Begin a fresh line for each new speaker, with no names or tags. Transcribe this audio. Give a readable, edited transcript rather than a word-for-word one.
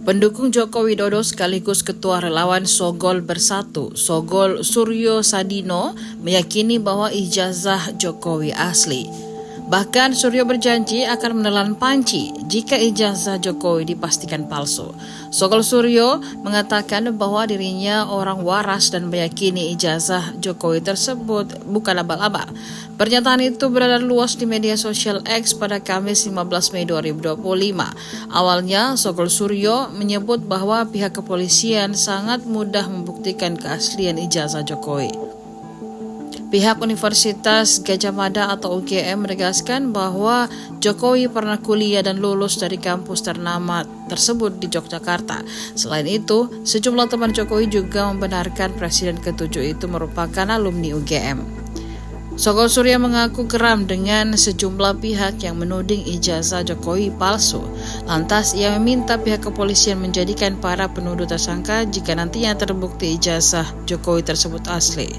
Pendukung Joko Widodo sekaligus Ketua Relawan Sogol Bersatu, Sogol Suryo Sadino, meyakini bahwa ijazah Jokowi asli. Bahkan Suryo berjanji akan menelan panci jika ijazah Jokowi dipastikan palsu. Sogol Suryo mengatakan bahwa dirinya orang waras dan meyakini ijazah Jokowi tersebut bukan abal-abal. Pernyataan itu beredar luas di media sosial X pada Kamis 15 Mei 2025. Awalnya, Sogol Suryo menyebut bahwa pihak kepolisian sangat mudah membuktikan keaslian ijazah Jokowi. Pihak Universitas Gadjah Mada atau UGM menegaskan bahwa Jokowi pernah kuliah dan lulus dari kampus ternama tersebut di Yogyakarta. Selain itu, sejumlah teman Jokowi juga membenarkan Presiden ke-7 itu merupakan alumni UGM. Sogol Suryo mengaku geram dengan sejumlah pihak yang menuding ijazah Jokowi palsu. Lantas ia meminta pihak kepolisian menjadikan para penuduh tersangka jika nantinya terbukti ijazah Jokowi tersebut asli.